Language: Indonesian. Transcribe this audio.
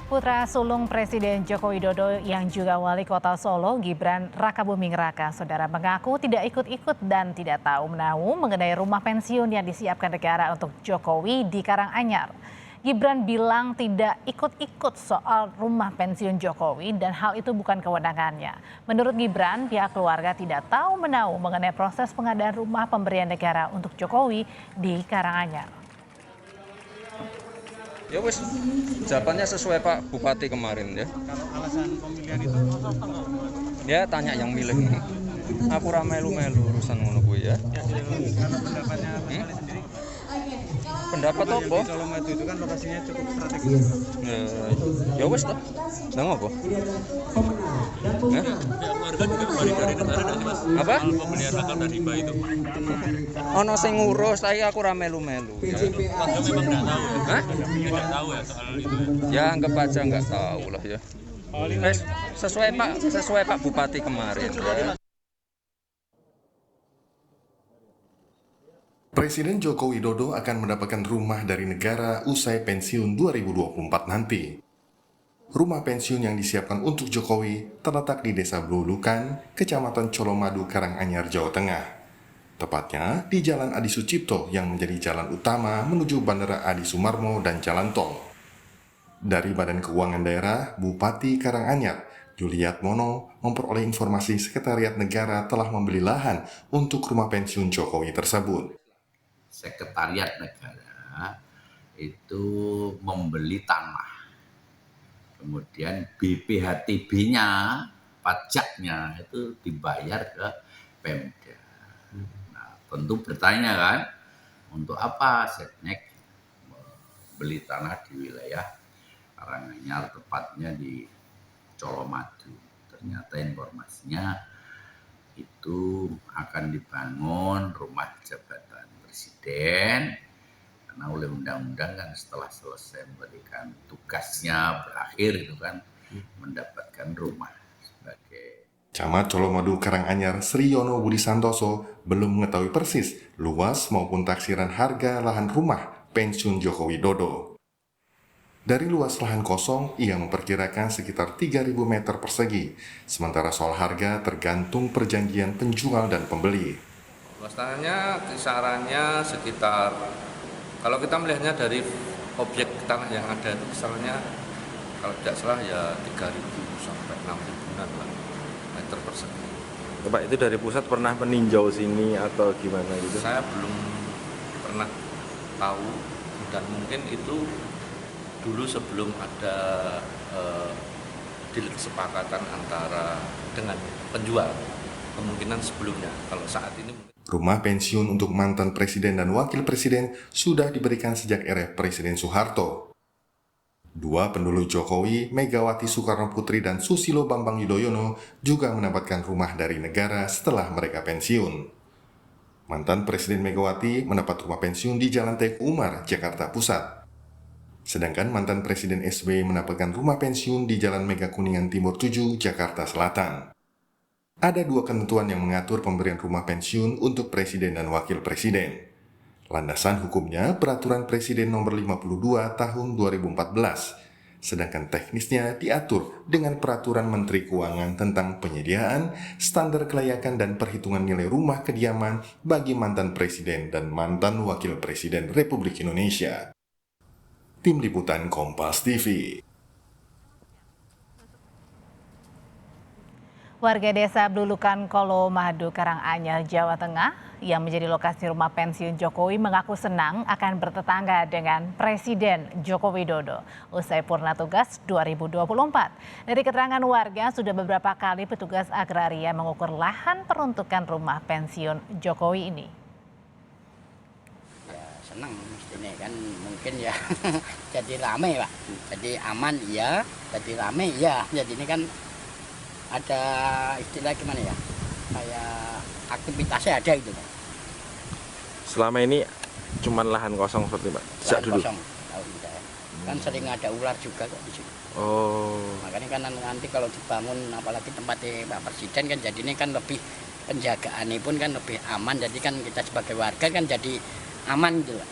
Putra sulung Presiden Joko Widodo yang juga wali kota Solo, Gibran Rakabuming Raka, saudara mengaku tidak ikut-ikut dan tidak tahu menahu mengenai rumah pensiun yang disiapkan negara untuk Jokowi di Karanganyar. Gibran bilang tidak ikut-ikut soal rumah pensiun Jokowi dan hal itu bukan kewenangannya. Menurut Gibran, pihak keluarga tidak tahu menahu mengenai proses pengadaan rumah pemberian negara untuk Jokowi di Karanganyar. Ya wis, jawabannya sesuai Pak Bupati kemarin ya. Kalau alasan pemilihan itu Ya tanya yang milih. Aku ra melu-melu urusan ngono kuwi ya. kalau pendapatnya Mas Wali sendiri, Pendapat yang apa? di Colomadu itu kan lokasinya cukup strategis. Ya wis toh. Lah ngopo? Warga juga kembali dari negara dan Mas. Apa? Soal pembelian lahan dan hibah itu. Ono sing ngurus, tapi aku ra melu-melu. Warga memang nggak tahu ya. Hah? Nggak tahu ya soal itu. Ya anggap aja nggak tahu lah ya. Wes, sesuai Pak Bupati kemarin ya. Presiden Joko Widodo akan mendapatkan rumah dari negara usai pensiun 2024 nanti. Rumah pensiun yang disiapkan untuk Jokowi terletak di Desa Blulukan, Kecamatan Colomadu, Karanganyar, Jawa Tengah. Tepatnya di Jalan Adi Sucipto yang menjadi jalan utama menuju Bandara Adi Sumarmo dan jalan tol. Dari Badan Keuangan Daerah, Bupati Karanganyar, Juliat Mono, memperoleh informasi Sekretariat Negara telah membeli lahan untuk rumah pensiun Jokowi tersebut. Sekretariat Negara itu membeli tanah, kemudian BPHTB-nya, pajaknya itu dibayar ke Pemda. Nah, tentu bertanya kan, untuk apa Setnek beli tanah di wilayah Karanganyar, tepatnya di Colomadu. Ternyata informasinya itu akan dibangun rumah jabatan Presiden, karena oleh undang-undang kan setelah selesai memberikan tugasnya berakhir itu kan mendapatkan rumah sebagai Camat Colomadu Karanganyar Sri Yono Budi Santoso belum mengetahui persis luas maupun taksiran harga lahan rumah pensiun Joko Widodo. Dari luas lahan kosong, ia memperkirakan sekitar 3.000 meter persegi, sementara soal harga tergantung perjanjian penjual dan pembeli. Luas tanahnya kisarannya sekitar, kalau kita melihatnya dari objek tanah yang ada itu kisarannya kalau tidak salah ya 3.000 sampai 6.000-an lah meter persegi. Pak, itu dari pusat pernah meninjau sini atau gimana gitu? Saya belum pernah tahu dan mungkin itu dulu sebelum ada deal kesepakatan antara dengan penjual, kemungkinan sebelumnya. Kalau saat ini Rumah pensiun untuk mantan presiden dan wakil presiden sudah diberikan sejak era Presiden Soeharto. Dua pendulu Jokowi, Megawati Soekarno Putri dan Susilo Bambang Yudhoyono juga mendapatkan rumah dari negara setelah mereka pensiun. Mantan Presiden Megawati mendapat rumah pensiun di Jalan Teguh Umar, Jakarta Pusat. Sedangkan mantan Presiden SBY mendapatkan rumah pensiun di Jalan Mega Kuningan Timur 7, Jakarta Selatan. Ada dua ketentuan yang mengatur pemberian rumah pensiun untuk presiden dan wakil presiden. Landasan hukumnya Peraturan Presiden Nomor 52 Tahun 2014, sedangkan teknisnya diatur dengan Peraturan Menteri Keuangan tentang penyediaan, standar kelayakan dan perhitungan nilai rumah kediaman bagi mantan presiden dan mantan wakil presiden Republik Indonesia. Tim Liputan Kompas TV. Warga desa Blulukan Colomadu, Karanganyar, Jawa Tengah yang menjadi lokasi rumah pensiun Jokowi mengaku senang akan bertetangga dengan Presiden Joko Widodo usai purna tugas 2024. Dari keterangan warga, sudah beberapa kali petugas agraria mengukur lahan peruntukan rumah pensiun Jokowi ini. Ya senang mestinya kan, mungkin ya jadi rame Pak, jadi aman iya, jadi rame iya, jadi ini kan ada istilah gimana ya, kayak aktivitasnya ada itu Pak. Selama ini cuman lahan kosong seperti Pak? Sejak dulu? Kosong, tahu tidak ya. Kan sering ada ular juga kok di sini. Oh. Makanya kan nanti kalau dibangun apalagi tempatnya Pak Presiden kan jadi ini kan lebih penjagaannya pun kan lebih aman, jadi kan kita sebagai warga kan jadi aman gitu Pak.